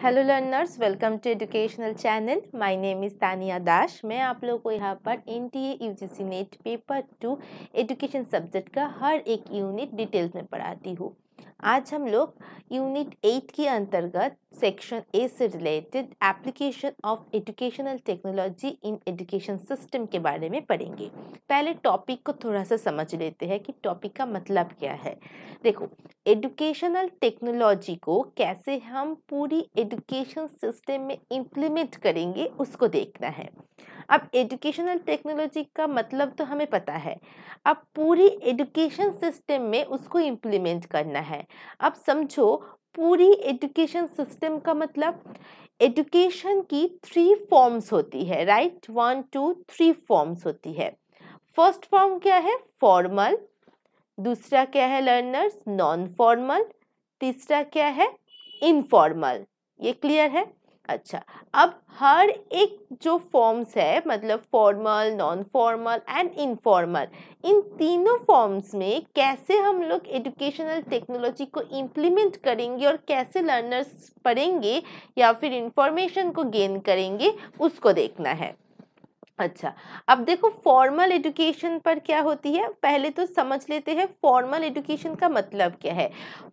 Hello learners, welcome to educational channel. My name is Tania Das. मैं आप लोगों को यहाँ पर NTA UGC NET paper 2 education subject का हर एक यूनिट डिटेल्स में पढ़ाती हूँ। आज हम लोग यूनिट 8 के अंतर्गत सेक्शन ए से related application of educational technology in education system के बारे में पढ़ेंगे। पहले टॉपिक को थोड़ा सा समझ लेते हैं कि टॉपिक का मतलब क्या है। देखो, एजुकेशनल टेक्नोलॉजी को कैसे हम पूरी एजुकेशन सिस्टम में इम्प्लीमेंट करेंगे उसको देखना है। अब एजुकेशनल टेक्नोलॉजी का मतलब तो हमें पता है, अब पूरी एजुकेशन सिस्टम में उसको इम्प्लीमेंट करना है। अब समझो, पूरी एजुकेशन सिस्टम का मतलब एजुकेशन की 3 फॉर्म्स होती है, राइट। 1 2 3 फॉर्म्स होती है। फर्स्ट फॉर्म क्या है? फॉर्मल। दूसरा क्या है लर्नर्स? Non formal. तीसरा क्या है? इनफॉर्मल। ये क्लियर है? अच्छा, अब हर एक जो फॉर्म्स है, मतलब formal, non formal and informal, इन तीनों फॉर्म्स में कैसे हम लोग एजुकेशनल टेक्नोलॉजी को इम्प्लीमेंट करेंगे और कैसे लर्नर्स पढ़ेंगे या फिर इंफॉर्मेशन को गेन करेंगे उसको देखना है। अच्छा, अब देखो फॉर्मल एजुकेशन पर क्या होती है, पहले तो समझ लेते हैं फॉर्मल एजुकेशन का मतलब क्या है।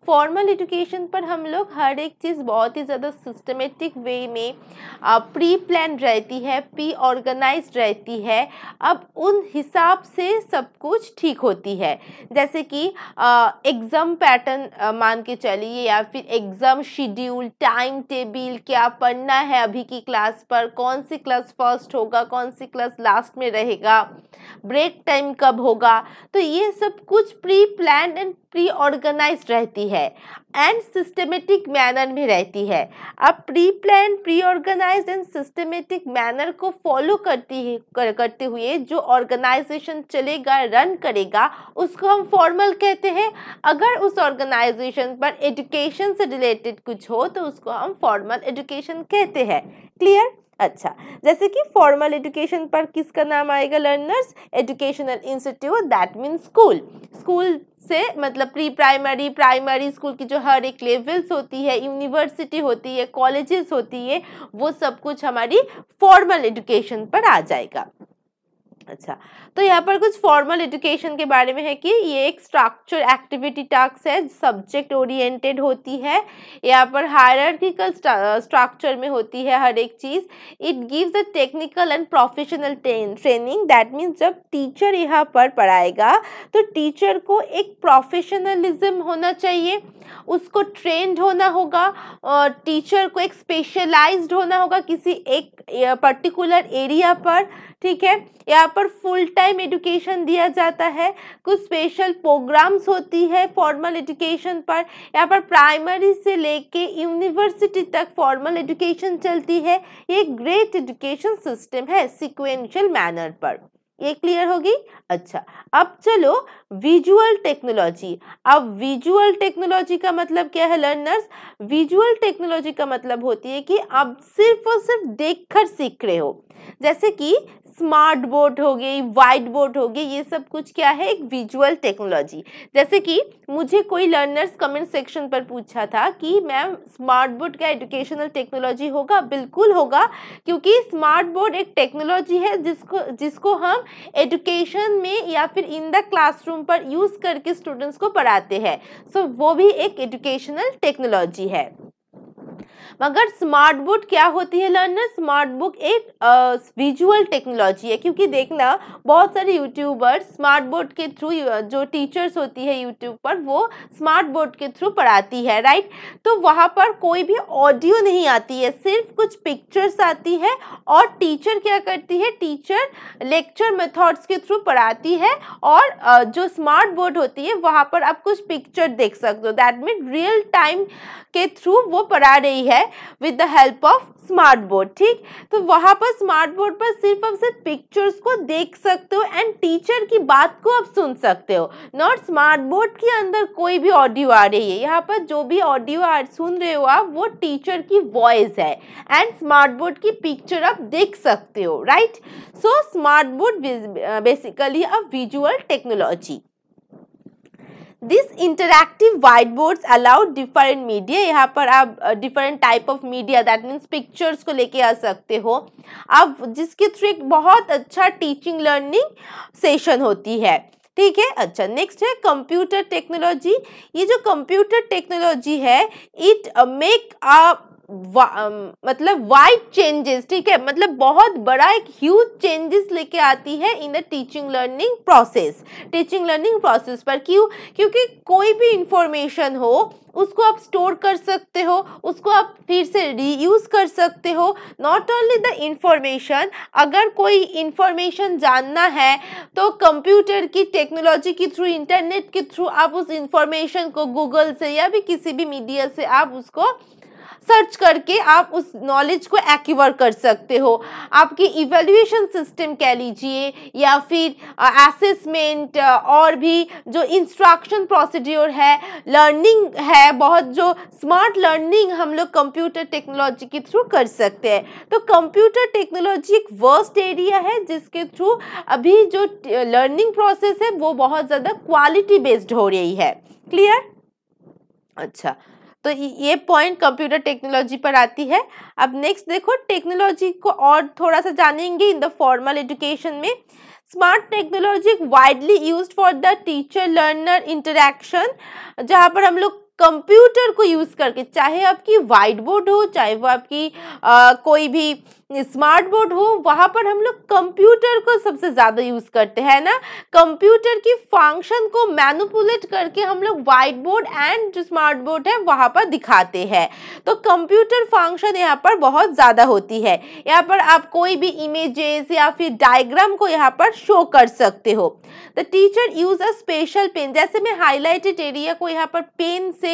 फॉर्मल एजुकेशन पर हम लोग हर एक चीज़ बहुत ही ज़्यादा सिस्टमेटिक वे में प्री प्लान रहती है, प्री ऑर्गेनाइज्ड रहती है। अब उन हिसाब से सब कुछ ठीक होती है। जैसे कि एग्ज़ाम पैटर्न मान के चलिए, या फिर एग्ज़ाम शेड्यूल, टाइम टेबल, क्या पढ़ना है अभी की क्लास पर, कौन सी क्लास फर्स्ट होगा, कौन सी क्लास लास्ट में रहेगा, ब्रेक टाइम कब होगा, तो ये सब कुछ pre plan and pre organized रहती है एंड सिस्टमेटिक मैनर में रहती है। अब pre plan, pre organized and systematic manner को फॉलो करते हुए जो ऑर्गेनाइजेशन चलेगा, रन करेगा, उसको हम फॉर्मल कहते हैं। अगर उस ऑर्गेनाइजेशन पर एजुकेशन से रिलेटेड कुछ हो तो उसको हम फॉर्मल एजुकेशन कहते हैं। क्लियर? अच्छा, जैसे कि फॉर्मल एजुकेशन पर किसका नाम आएगा learners? Educational institute, that means school. School से मतलब प्री प्राइमरी, प्राइमरी स्कूल की जो हर एक लेवल्स होती है, यूनिवर्सिटी होती है, कॉलेजेस होती है, वो सब कुछ हमारी फॉर्मल एजुकेशन पर आ जाएगा। अच्छा, तो यहाँ पर कुछ फॉर्मल एजुकेशन के बारे में है कि ये एक स्ट्रक्चर एक्टिविटी टास्क है, सब्जेक्ट ओरिएंटेड होती है। यहाँ पर हायरार्किकल स्ट्रक्चर में होती है हर एक चीज़। It gives a technical and professional training, that means जब टीचर यहाँ पर पढ़ाएगा तो टीचर को एक प्रोफेशनलिज्म होना चाहिए, उसको ट्रेंड होना होगा, और टीचर को एक स्पेशलाइज्ड होना होगा किसी एक पर्टिकुलर एरिया पर। ठीक है, यहाँ पर फुल टाइम एजुकेशन दिया जाता है, कुछ स्पेशल प्रोग्राम्स होती है फॉर्मल एजुकेशन पर। यहाँ पर प्राइमरी से लेके यूनिवर्सिटी तक फॉर्मल एजुकेशन चलती है। ये ग्रेट एजुकेशन सिस्टम है सीक्वेंशियल मैनर पर। ये क्लियर होगी? अच्छा, अब चलो विजुअल टेक्नोलॉजी। अब विजुअल टेक्नोलॉजी का मतलब क्या है लर्नर्स? विजुअल टेक्नोलॉजी का मतलब होती है कि आप सिर्फ और सिर्फ देखकर सीख रहे हो। जैसे कि स्मार्ट बोर्ड हो गई, वाइट बोर्ड हो गई, ये सब कुछ क्या है? एक विजुअल टेक्नोलॉजी। जैसे कि मुझे कोई लर्नर्स कमेंट सेक्शन पर पूछा था कि मैम स्मार्ट बोर्ड का एजुकेशनल टेक्नोलॉजी होगा? बिल्कुल होगा, क्योंकि स्मार्ट बोर्ड एक टेक्नोलॉजी है जिसको हम एजुकेशन में या फिर इन द क्लासरूम पर यूज करके स्टूडेंट्स को पढ़ाते हैं। सो वो भी एक एजुकेशनल टेक्नोलॉजी है। मगर स्मार्ट बोर्ड क्या होती है लर्नर? स्मार्ट बुक एक विजुअल टेक्नोलॉजी है, क्योंकि देखना बहुत सारे यूट्यूबर्स स्मार्ट बोर्ड के थ्रू, जो टीचर्स होती है यूट्यूब पर, वो स्मार्ट बोर्ड के थ्रू पढ़ाती है, राइट। तो वहाँ पर कोई भी ऑडियो नहीं आती है, सिर्फ कुछ पिक्चर्स आती है, और टीचर क्या करती है? टीचर लेक्चर मेथड्स के थ्रू पढ़ाती है, और जो स्मार्ट बोर्ड होती है वहाँ पर आप कुछ पिक्चर देख सकते हो, दैट मीन रियल टाइम के थ्रू वो पढ़ा रही है with the help of smart board. ठीक, तो वहां पर स्मार्ट बोर्ड पर सिर्फ आप सिर्फ पिक्चर्स को देख सकते हो एंड टीचर की बात को आप सुन सकते हो। नॉट स्मार्ट बोर्ड के अंदर कोई भी ऑडियो आ रही है, यहाँ पर जो भी ऑडियो सुन रहे हो आप, वो टीचर की वॉइस है, एंड स्मार्ट बोर्ड की पिक्चर आप देख सकते हो, right. So smart board basically a visual technology. This interactive white boards allow different media, यहाँ पर आप different type of media that means pictures को लेके आ सकते हो आप, जिसके थ्रू एक बहुत अच्छा टीचिंग लर्निंग सेशन होती है, ठीक है। अच्छा, नेक्स्ट है कंप्यूटर टेक्नोलॉजी। ये जो कंप्यूटर टेक्नोलॉजी है इट मेक मतलब वाइड चेंजेस, ठीक है, मतलब बहुत बड़ा एक ह्यूज चेंजेस लेके आती है in the teaching learning process पर। क्यों? क्योंकि कोई भी इंफॉर्मेशन हो उसको आप स्टोर कर सकते हो, उसको आप फिर से रीयूज कर सकते हो। नॉट ओनली द इंफॉर्मेशन, अगर कोई इंफॉर्मेशन जानना है तो कंप्यूटर की टेक्नोलॉजी के थ्रू, इंटरनेट के थ्रू आप उस इंफॉर्मेशन को गूगल से या भी किसी भी मीडिया से आप उसको सर्च करके आप उस नॉलेज को एक्वायर कर सकते हो। आपकी इवैल्यूएशन सिस्टम कह लीजिए या फिर असेसमेंट और भी जो इंस्ट्रक्शन प्रोसीड्यूर है, लर्निंग है, बहुत जो स्मार्ट लर्निंग हम लोग कंप्यूटर टेक्नोलॉजी के थ्रू कर सकते हैं। तो कंप्यूटर टेक्नोलॉजी एक वर्स्ट एरिया है जिसके थ्रू अभी जो लर्निंग प्रोसेस है वो बहुत ज़्यादा क्वालिटी बेस्ड हो रही है। क्लियर? अच्छा, तो ये पॉइंट कंप्यूटर टेक्नोलॉजी पर आती है। अब नेक्स्ट देखो, टेक्नोलॉजी को और थोड़ा सा जानेंगे इन द फॉर्मल एजुकेशन में। Smart technology widely used for the teacher learner interaction, जहाँ पर हम लोग कंप्यूटर को यूज करके, चाहे आपकी वाइट बोर्ड हो, चाहे वो आपकी कोई भी स्मार्ट बोर्ड हो, वहां पर हम लोग कंप्यूटर को सबसे ज्यादा यूज करते हैं ना। कंप्यूटर की फंक्शन को मैनिपुलेट करके हम लोग वाइट बोर्ड एंड जो स्मार्ट बोर्ड है वहां पर दिखाते हैं। तो कंप्यूटर फंक्शन यहाँ पर बहुत ज्यादा होती है। यहाँ पर आप कोई भी इमेजेस या फिर डायग्राम को यहाँ पर शो कर सकते हो। The teacher use a special pen, जैसे मैं हाईलाइटेड एरिया को यहाँ पर पेन से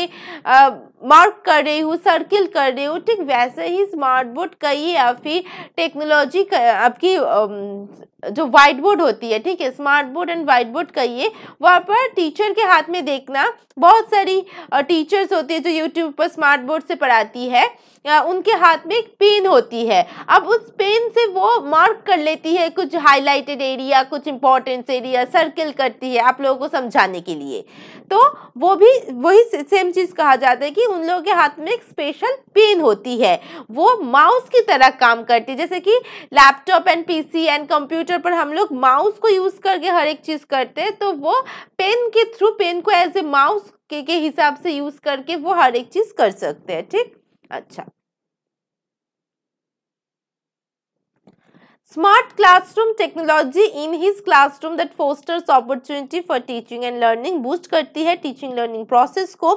मार्क कर रही हूँ, सर्किल कर रही हूँ, ठीक वैसे ही स्मार्ट बोर्ड का ही या फिर टेक्नोलॉजी आपकी जो व्हाइट बोर्ड होती है, ठीक है, smart board and white board कहिए, वहाँ पर टीचर के हाथ में देखना, बहुत सारी टीचर्स होती है जो यूट्यूब पर स्मार्ट बोर्ड से पढ़ाती है, उनके हाथ में एक पेन होती है। अब उस पेन से वो मार्क कर लेती है कुछ हाईलाइटेड एरिया, कुछ इंपॉर्टेंट एरिया, सर्किल करती है आप लोगों को समझाने के लिए। तो वो भी वही सेम चीज कहा जाता है कि उन लोगों के हाथ में एक स्पेशल पेन होती है, वो माउस की तरह काम करती है। जैसे कि laptop and PC and computer पर हम लोग माउस को यूज करके हर एक चीज करते हैं, तो वो पेन के थ्रू, पेन को एज ए माउस के हिसाब से यूज करके वो हर एक चीज कर सकते हैं, ठीक। अच्छा, smart classroom technology in his classroom that fosters opportunity for teaching and learning, boost करती है टीचिंग लर्निंग प्रोसेस को।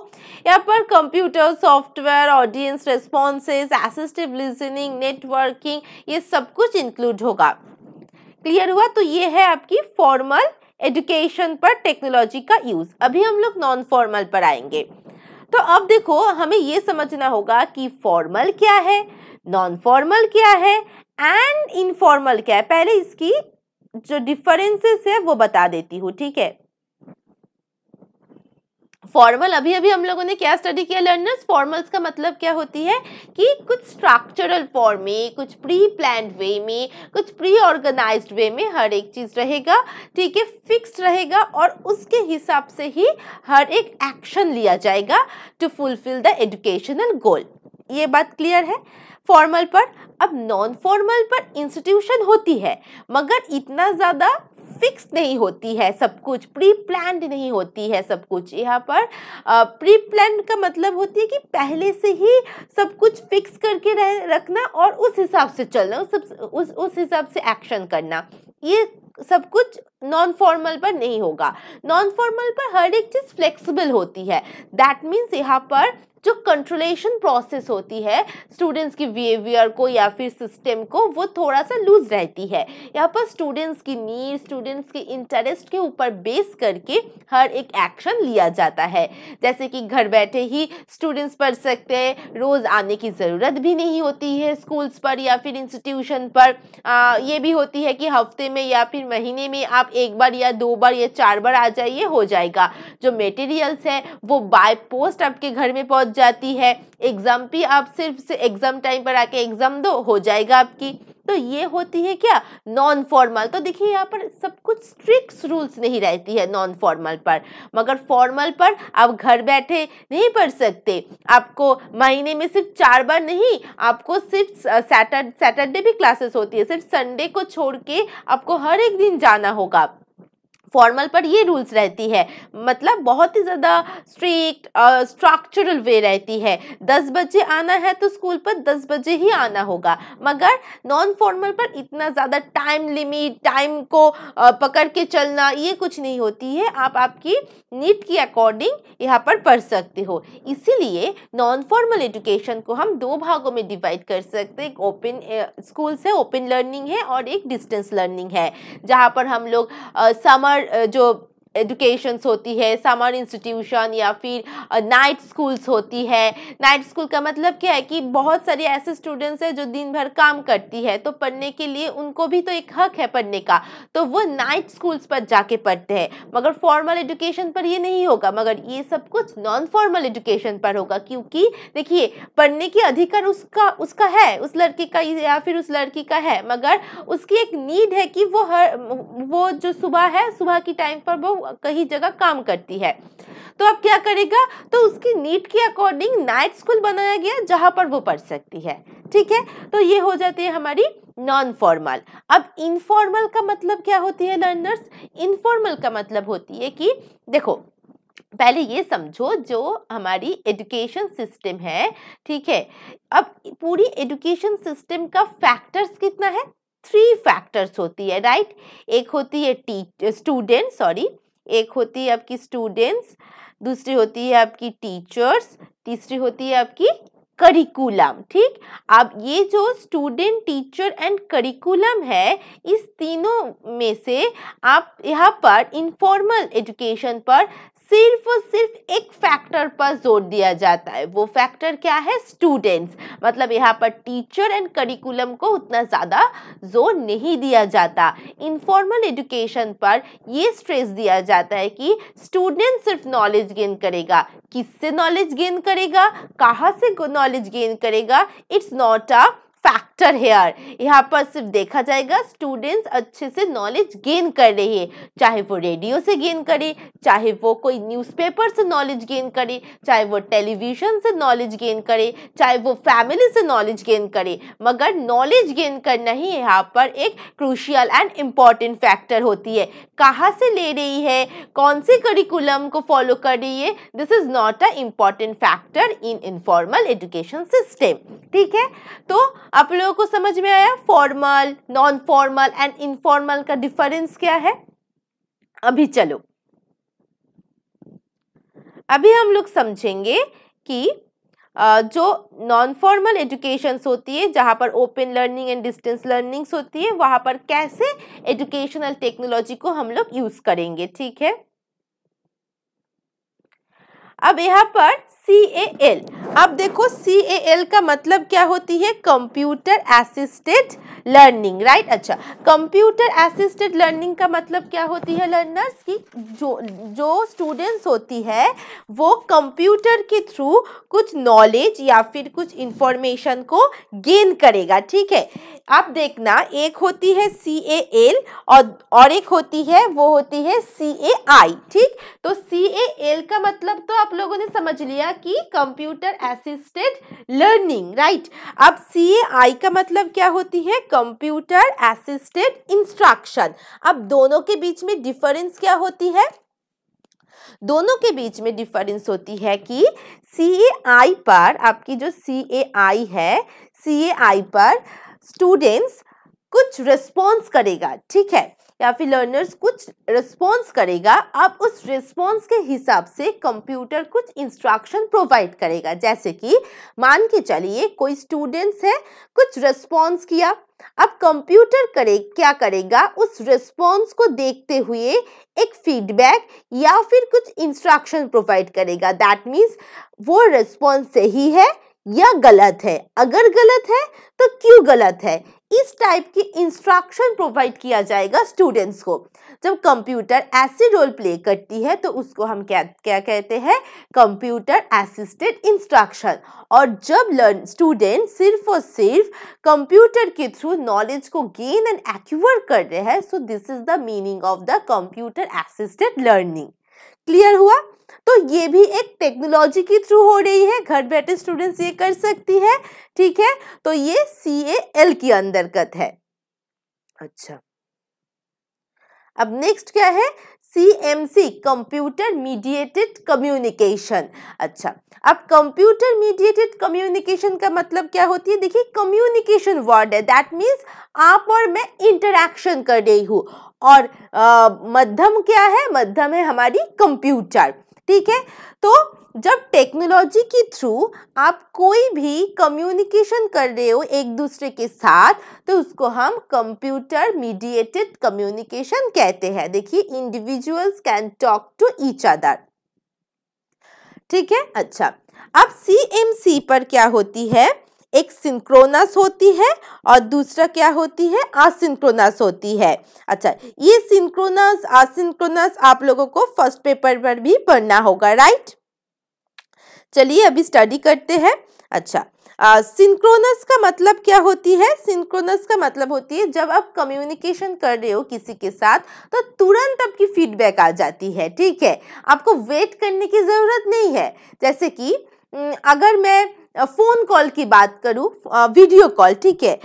यहाँ पर computer, software, audience responses, assistive listening, networking, ये सब कुछ इंक्लूड होगा। क्लियर हुआ? तो ये है आपकी फॉर्मल एजुकेशन पर टेक्नोलॉजी का यूज। अभी हम लोग नॉन फॉर्मल पर आएंगे। तो अब देखो, हमें ये समझना होगा कि फॉर्मल क्या है, नॉन फॉर्मल क्या है एंड इनफॉर्मल क्या है। पहले इसकी जो डिफरेंसेस है वो बता देती हूँ, ठीक है। फॉर्मल, अभी अभी हम लोगों ने क्या स्टडी किया लर्नर्स, फॉर्मल्स का मतलब क्या होती है कि कुछ स्ट्रक्चरल फॉर्म में, कुछ प्री प्लान्ड वे में, कुछ प्री ऑर्गेनाइज्ड वे में हर एक चीज रहेगा, ठीक है, फिक्स्ड रहेगा और उसके हिसाब से ही हर एक एक्शन लिया जाएगा टू फुलफिल द एजुकेशनल गोल। ये बात क्लियर है फॉर्मल पर। अब नॉन फॉर्मल पर इंस्टीट्यूशन होती है मगर इतना ज्यादा फिक्स नहीं होती है, सब कुछ प्री प्लान्ड नहीं होती है सब कुछ। यहाँ पर प्री प्लान्ड का मतलब होती है कि पहले से ही सब कुछ फिक्स करके रखना और उस हिसाब से चलना, उस हिसाब से एक्शन करना। ये सब कुछ नॉन फॉर्मल पर नहीं होगा। नॉन फॉर्मल पर हर एक चीज फ्लेक्सिबल होती है। दैट मीन्स यहाँ पर जो कंट्रोलेशन प्रोसेस होती है स्टूडेंट्स की बिहेवियर को या फिर सिस्टम को, वो थोड़ा सा लूज रहती है। यहाँ पर स्टूडेंट्स की नीड, स्टूडेंट्स के इंटरेस्ट के ऊपर बेस करके हर एक एक्शन लिया जाता है। जैसे कि घर बैठे ही स्टूडेंट्स पढ़ सकते हैं, रोज आने की ज़रूरत भी नहीं होती है स्कूल्स पर या फिर इंस्टीट्यूशन पर। ये भी होती है कि हफ्ते में या फिर महीने में आप एक बार या 2 बार या 4 बार आ जाइए, हो जाएगा। जो मटेरियल्स है वो बाय पोस्ट आपके घर में पहुंच जाती है। एग्जाम भी आप सिर्फ से एग्जाम टाइम पर आके एग्जाम दो, हो जाएगा आपकी। तो ये होती है क्या, नॉन फॉर्मल। तो देखिए यहाँ पर सब कुछ स्ट्रिक्ट रूल्स नहीं रहती है नॉन फॉर्मल पर, मगर फॉर्मल पर आप घर बैठे नहीं पढ़ सकते। आपको महीने में सिर्फ 4 बार नहीं, आपको सिर्फ सैटरडे भी क्लासेस होती है, सिर्फ संडे को छोड़ के आपको हर एक दिन जाना होगा। फॉर्मल पर ये रूल्स रहती है, मतलब बहुत ही ज़्यादा स्ट्रिक्ट स्ट्रक्चरल वे रहती है। 10 बजे आना है तो स्कूल पर 10 बजे ही आना होगा, मगर नॉन फॉर्मल पर इतना ज़्यादा टाइम लिमिट, टाइम को पकड़ के चलना, ये कुछ नहीं होती है। आप आपकी नीड के अकॉर्डिंग यहाँ पर पढ़ सकते हो। इसीलिए नॉन फॉर्मल एजुकेशन को हम 2 भागों में डिवाइड कर सकते हैं। एक ओपन स्कूल से ओपन लर्निंग है और एक डिस्टेंस लर्निंग है, जहाँ पर हम लोग समर जो एजुकेशंस होती है, समर इंस्टीट्यूशन या फिर नाइट स्कूल्स होती है। नाइट स्कूल का मतलब क्या है कि बहुत सारे ऐसे स्टूडेंट्स हैं जो दिन भर काम करती है, तो पढ़ने के लिए उनको भी तो एक हक है पढ़ने का, तो वो नाइट स्कूल्स पर जाके पढ़ते हैं। मगर फॉर्मल एजुकेशन पर ये नहीं होगा, मगर ये सब कुछ नॉन फॉर्मल एजुकेशन पर होगा, क्योंकि देखिए पढ़ने की अधिकार उसका है, उस लड़के का या फिर उस लड़की का है, मगर उसकी एक नीड है कि वो जो सुबह की टाइम पर वो कहीं जगह काम करती है, तो अब क्या करेगा, तो उसकी नीड के अकॉर्डिंग नाइट स्कूल बनाया गया जहां पर वो पढ़ सकती है। ठीक है, तो ये हो जाती है हमारी नॉन फॉर्मल। अब इनफॉर्मल का मतलब क्या होती है लर्नर्स? इनफॉर्मल का मतलब होती है कि देखो पहले ये समझो जो हमारी एजुकेशन सिस्टम है, ठीक है, अब पूरी एजुकेशन सिस्टम का फैक्टर्स कितना है? 3 फैक्टर्स होती है, राइट। एक होती है स्टूडेंट, एक होती है आपकी स्टूडेंट्स, दूसरी होती है आपकी टीचर्स, तीसरी होती है आपकी करिकुलम। ठीक, अब ये जो स्टूडेंट, टीचर एंड करिकुलम है, इस तीनों में से आप यहाँ पर इनफॉर्मल एजुकेशन पर सिर्फ और सिर्फ एक फैक्टर पर जोर दिया जाता है। वो फैक्टर क्या है? स्टूडेंट्स। मतलब यहाँ पर टीचर एंड करिकुलम को उतना ज़्यादा जोर नहीं दिया जाता। इनफॉर्मल एजुकेशन पर ये स्ट्रेस दिया जाता है कि स्टूडेंट सिर्फ नॉलेज गेन करेगा। किससे नॉलेज गेन करेगा, कहाँ से नॉलेज गेन करेगा, it's not a factor here. यहाँ पर सिर्फ देखा जाएगा स्टूडेंट्स अच्छे से नॉलेज गेन कर रहे हैं, चाहे वो रेडियो से गेन करे, चाहे वो कोई न्यूज़पेपर से नॉलेज गेन करे, चाहे वो टेलीविजन से नॉलेज गेन करे, चाहे वो फैमिली से नॉलेज गेन करे, मगर नॉलेज गेन करना ही यहाँ पर एक क्रूशियल एंड इम्पॉर्टेंट फैक्टर होती है। कहाँ से ले रही है, कौन से करिकुलम को फॉलो कर रही है, this is not a important factor in informal education system. ठीक है, तो आप लोगों को समझ में आया formal, non formal and informal का डिफरेंस क्या है? अभी चलो, अभी हम लोग समझेंगे कि जो नॉन फॉर्मल एजुकेशन होती है, जहाँ पर open learning and distance learnings होती है, वहाँ पर कैसे एजुकेशनल टेक्नोलॉजी को हम लोग यूज करेंगे। ठीक है, अब यहाँ पर CAL, अब देखो CAL का मतलब क्या होती है? Computer assisted learning, right. अच्छा, कंप्यूटर असिस्टेड लर्निंग का मतलब क्या होती है लर्नर्स? की जो स्टूडेंट्स होती है वो कंप्यूटर के थ्रू कुछ नॉलेज या फिर कुछ इंफॉर्मेशन को गेन करेगा। ठीक है, आप देखना, एक होती है CAL और एक होती है, वो होती है CAI। ठीक, तो CAL का मतलब तो आप लोगों ने समझ लिया कि कंप्यूटर असिस्टेड लर्निंग, राइट। अब CAI का मतलब क्या होती है? Computer assisted instruction. अब दोनों के बीच में डिफरेंस क्या होती है? दोनों के बीच में डिफरेंस होती है कि CAI पर, आपकी जो CAI है, CAI पर स्टूडेंट्स कुछ रिस्पॉन्स करेगा, ठीक है, या फिर लर्नर्स कुछ रिस्पॉन्स करेगा। अब उस रिस्पॉन्स के हिसाब से कंप्यूटर कुछ इंस्ट्रक्शन प्रोवाइड करेगा। जैसे कि मान के चलिए कोई स्टूडेंट्स है, कुछ रिस्पॉन्स किया, अब कंप्यूटर क्या करेगा? उस रिस्पॉन्स को देखते हुए एक फीडबैक या फिर कुछ इंस्ट्रक्शन प्रोवाइड करेगा। दैट मीन्स वो रिस्पॉन्स सही है या गलत है। अगर गलत है तो क्यों गलत है, इस टाइप की इंस्ट्रक्शन प्रोवाइड किया जाएगा स्टूडेंट्स को। जब कंप्यूटर ऐसी रोल प्ले करती है तो उसको हम क्या कहते हैं, कंप्यूटर असिस्टेड इंस्ट्रक्शन। और जब स्टूडेंट सिर्फ और सिर्फ कंप्यूटर के थ्रू नॉलेज को गेन एंड एक्वायर कर रहे हैं, so this is the meaning of the computer assisted learning. Clear हुआ? तो ये भी एक टेक्नोलॉजी के थ्रू हो रही है, घर बैठे स्टूडेंट्स ये कर सकती है, ठीक है। तो ये CAL के अंतर्गत है। अच्छा, अब नेक्स्ट क्या है, CMC कंप्यूटर मीडिएटेड कम्युनिकेशन। अच्छा, अब कंप्यूटर मीडिएटेड कम्युनिकेशन का मतलब क्या होती है, देखिए कम्युनिकेशन वर्ड है, दैट मीन्स आप और मैं इंटरैक्शन कर रही हूँ, और मध्यम क्या है, मध्यम है हमारी कंप्यूटर, ठीक है। तो जब टेक्नोलॉजी के थ्रू आप कोई भी कम्युनिकेशन कर रहे हो एक दूसरे के साथ, तो उसको हम कंप्यूटर मीडिएटेड कम्युनिकेशन कहते हैं। देखिए, individuals can talk to each other, ठीक है। अच्छा, अब CMC पर क्या होती है, एक सिंक्रोनस होती है और दूसरा क्या होती है, असिंक्रोनस होती है। अच्छा, ये सिंक्रोनस असिंक्रोनस आप लोगों को फर्स्ट पेपर पर भी पढ़ना होगा, राइट। चलिए अभी स्टडी करते हैं। अच्छा, सिंक्रोनस का मतलब क्या होती है, सिंक्रोनस का मतलब होती है जब आप कम्युनिकेशन कर रहे हो किसी के साथ तो तुरंत आपकी फीडबैक आ जाती है, ठीक है, आपको वेट करने की जरूरत नहीं है। जैसे कि अगर मैं फोन कॉल की बात करूं, वीडियो कॉल, ठीक है,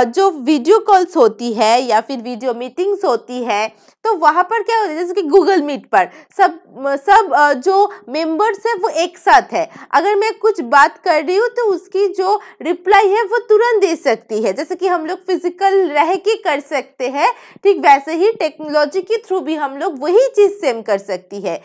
जो वीडियो कॉल्स होती है या फिर वीडियो मीटिंग्स होती है, तो वहां पर क्या होता है, जैसे कि गूगल मीट पर सब जो मेंबर्स है वो एक साथ है, अगर मैं कुछ बात कर रही हूँ तो उसकी जो रिप्लाई है वो तुरंत दे सकती है, जैसे कि हम लोग फिजिकल रह के कर सकते हैं, ठीक वैसे ही टेक्नोलॉजी के थ्रू भी हम लोग वही चीज सेम कर सकती है।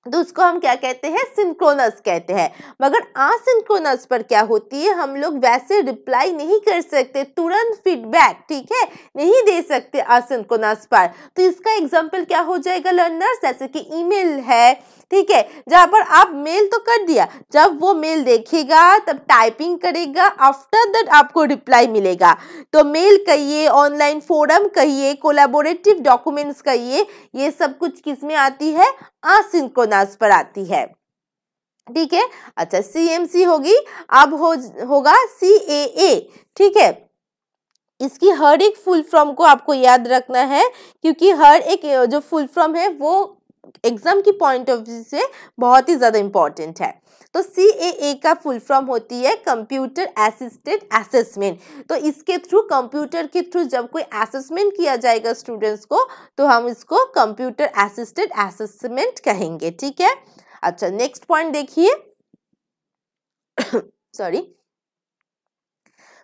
तो उसको हम क्या कहते हैं, सिंक्रोनस कहते हैं। मगर असिंक्रोनस पर क्या होती है, हम लोग वैसे रिप्लाई नहीं कर सकते, तुरंत फीडबैक, ठीक है, नहीं दे सकते असिंक्रोनस पर। तो इसका एग्जांपल क्या हो जाएगा लर्नर्स, जैसे कि ईमेल है, ठीक है, जहां पर आप मेल तो कर दिया, जब वो मेल देखेगा तब टाइपिंग करेगा, आफ्टर दैट आपको रिप्लाई मिलेगा। तो मेल कहिए, ऑनलाइन फोरम कहिए, कोलैबोरेटिव डॉक्यूमेंट्स कहिए, ये सब कुछ किस में आती है, असिंक्रोनस पर आती है, ठीक है। अच्छा, CMC होगी, अब होगा CAA, ठीक है। इसकी हर एक फुल फॉर्म को आपको याद रखना है, क्योंकि हर एक जो फुल फॉर्म है वो एग्जाम की पॉइंट ऑफ व्यू से बहुत ही ज्यादा इंपॉर्टेंट है। तो CAA का फुल फॉर्म होती है कंप्यूटर असिस्टेड असेसमेंट। तो इसके थ्रू, कंप्यूटर के थ्रू जब कोई असेसमेंट किया जाएगा स्टूडेंट्स को, तो हम इसको कंप्यूटर असिस्टेड असेसमेंट कहेंगे, ठीक है। अच्छा, नेक्स्ट पॉइंट देखिए सॉरी,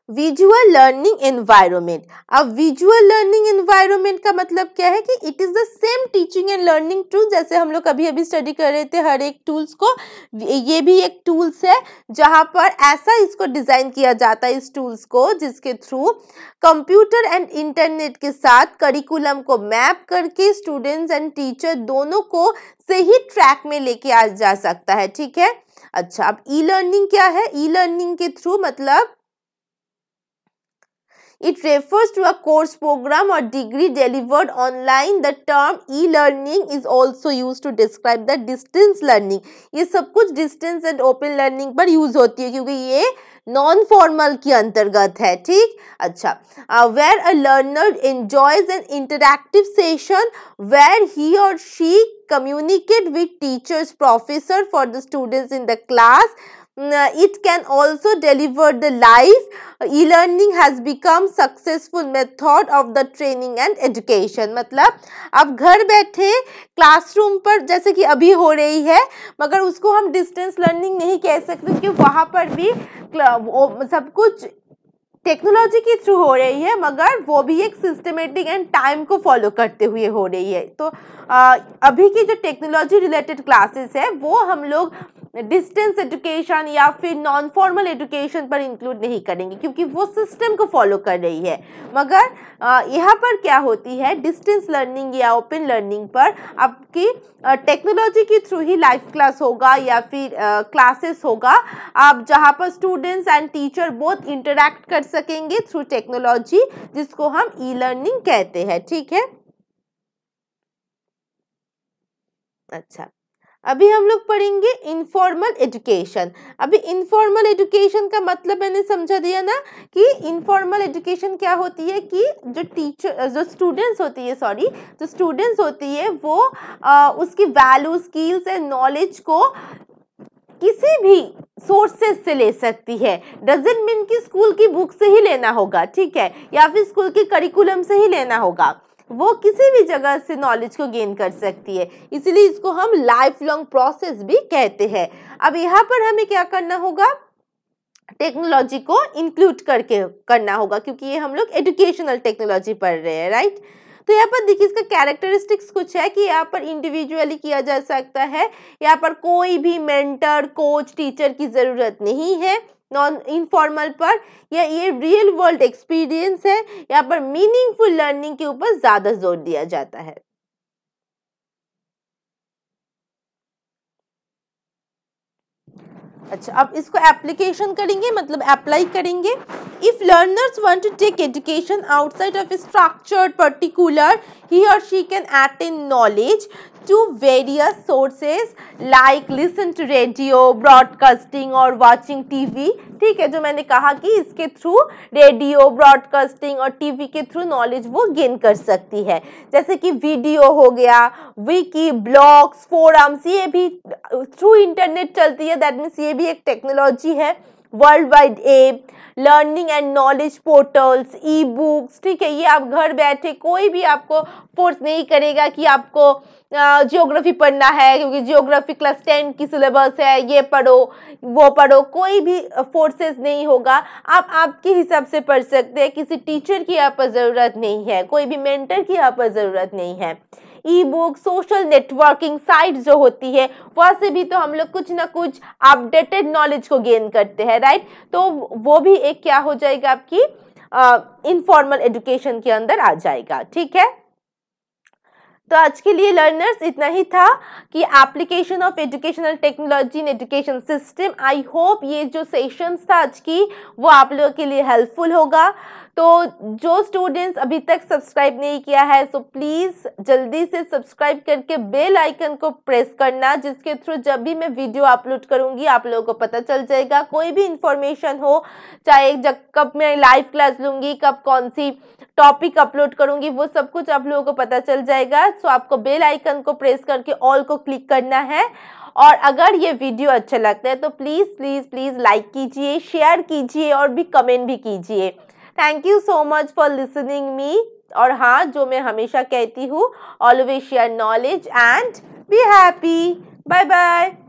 विजुअल लर्निंग एनवायरनमेंट। अब विजुअल लर्निंग एनवायरनमेंट का मतलब क्या है कि it is the same teaching and learning tool, जैसे हम लोग अभी अभी स्टडी कर रहे थे हर एक टूल्स को, ये भी एक टूल्स है जहां पर ऐसा इसको डिजाइन किया जाता है, इस टूल्स को, जिसके थ्रू कंप्यूटर एंड इंटरनेट के साथ करिकुलम को मैप करके स्टूडेंट्स एंड टीचर दोनों को सही ट्रैक में लेके आ जा सकता है, ठीक है। अच्छा, अब ई लर्निंग क्या है, ई लर्निंग के थ्रू मतलब it refers to a course program or degree delivered online. The term e-learning is also used to describe the distance learning. ये सब कुछ distance and open learning पर यूज होती है, क्योंकि ये नॉन फॉर्मल के अंतर्गत है, ठीक। अच्छा, where a learner enjoys an interactive session where he or she communicate with teachers, professor for the students in the class. It can also deliver the live. E-learning has become successful method of the training and education. मतलब अब घर बैठे classroom पर जैसे कि अभी हो रही है, मगर उसको हम डिस्टेंस लर्निंग नहीं कह सकते, क्योंकि वहां पर भी सब कुछ टेक्नोलॉजी के थ्रू हो रही है, मगर वो भी एक सिस्टमेटिक एंड टाइम को फॉलो करते हुए हो रही है। तो अभी की जो टेक्नोलॉजी रिलेटेड क्लासेस है वो हम लोग डिस्टेंस एजुकेशन या फिर नॉन फॉर्मल एजुकेशन पर इंक्लूड नहीं करेंगे क्योंकि वो सिस्टम को फॉलो कर रही है। मगर यहाँ पर क्या होती है, डिस्टेंस लर्निंग या ओपन लर्निंग पर आपकी टेक्नोलॉजी के थ्रू ही लाइव क्लास होगा या फिर क्लासेस होगा, आप जहाँ पर students and teacher both interact कर सकेंगे थ्रू टेक्नोलॉजी, जिसको हम ई लर्निंग कहते हैं। ठीक है, अच्छा, अभी हम लोग पढ़ेंगे इनफॉर्मल एजुकेशन। अभी इनफॉर्मल एजुकेशन का मतलब मैंने समझा दिया ना कि इनफॉर्मल एजुकेशन क्या होती है कि जो स्टूडेंट्स होती है वो उसकी वैल्यू, स्किल्स एंड नॉलेज को किसी भी सोर्सेस से ले सकती है। डजंट मीन कि स्कूल की बुक से ही लेना होगा, ठीक है, या फिर स्कूल के करिकुलम से ही लेना होगा, वो किसी भी जगह से नॉलेज को गेन कर सकती है, इसलिए इसको हम लाइफ लॉन्ग प्रोसेस भी कहते हैं। अब यहाँ पर हमें क्या करना होगा, टेक्नोलॉजी को इंक्लूड करके करना होगा क्योंकि ये हम लोग एजुकेशनल टेक्नोलॉजी पढ़ रहे हैं, राइट। तो यहाँ पर देखिए इसका कैरेक्टरिस्टिक्स कुछ है कि यहाँ पर इंडिविजुअली किया जा सकता है, यहाँ पर कोई भी मेंटर, कोच, टीचर की जरूरत नहीं है। नॉन इनफॉर्मल पर ये रियल वर्ल्ड एक्सपीरियंस है, यहाँ पर मीनिंगफुल लर्निंग के ऊपर ज्यादा जोर दिया जाता है। अच्छा, अब इसको एप्लीकेशन करेंगे, मतलब अप्लाई करेंगे। If learners want to take education outside of structured particular, he और she can attain knowledge to various sources like listen to radio, broadcasting और watching TV। ठीक है, जो मैंने कहा कि इसके थ्रू रेडियो, ब्रॉडकास्टिंग और टीवी के थ्रू नॉलेज वो गेन कर सकती है, जैसे कि वीडियो हो गया, विकी, ब्लॉग्स, फोरम्स, ये भी थ्रू इंटरनेट चलती है, दैट मीन्स ये भी एक टेक्नोलॉजी है। World wide app, learning and knowledge portals, e books, ठीक है, ये आप घर बैठे, कोई भी आपको फोर्स नहीं करेगा कि आपको जियोग्राफी पढ़ना है क्योंकि जियोग्राफी क्लास 10 की सिलेबस है, ये पढ़ो वो पढ़ो, कोई भी फोर्सेस नहीं होगा, आप आपके हिसाब से पढ़ सकते हैं, किसी टीचर की यहाँ पर ज़रूरत नहीं है, कोई भी मेंटर की यहाँ पर ज़रूरत नहीं है। ई बुक, सोशल नेटवर्किंग साइट जो होती है वहाँ से भी तो हम लोग कुछ ना कुछ अपडेटेड नॉलेज को गेन करते हैं, राइट। तो वो भी एक क्या हो जाएगा, आपकी इनफॉर्मल एजुकेशन के अंदर आ जाएगा। ठीक है, तो आज के लिए लर्नर्स इतना ही था कि application of educational technology in education system. I hope ये जो सेशंस था आज की वो आप लोगों के लिए हेल्पफुल होगा। तो जो स्टूडेंट्स अभी तक सब्सक्राइब नहीं किया है सो प्लीज़ जल्दी से सब्सक्राइब करके बेल आइकन को प्रेस करना, जिसके थ्रू जब भी मैं वीडियो अपलोड करूंगी आप लोगों को पता चल जाएगा। कोई भी इंफॉर्मेशन हो, चाहे जब कब मैं लाइव क्लास लूँगी, कब कौन सी टॉपिक अपलोड करूंगी, वो सब कुछ आप लोगों को पता चल जाएगा। सो आपको बेल आइकन को प्रेस करके ऑल को क्लिक करना है। और अगर ये वीडियो अच्छा लगता है तो प्लीज़ प्लीज़ प्लीज़ लाइक कीजिए, शेयर कीजिए और भी कमेंट भी कीजिए। Thank you so much for listening me. और हाँ, जो मैं हमेशा कहती हूँ, always share knowledge and be happy. Bye bye.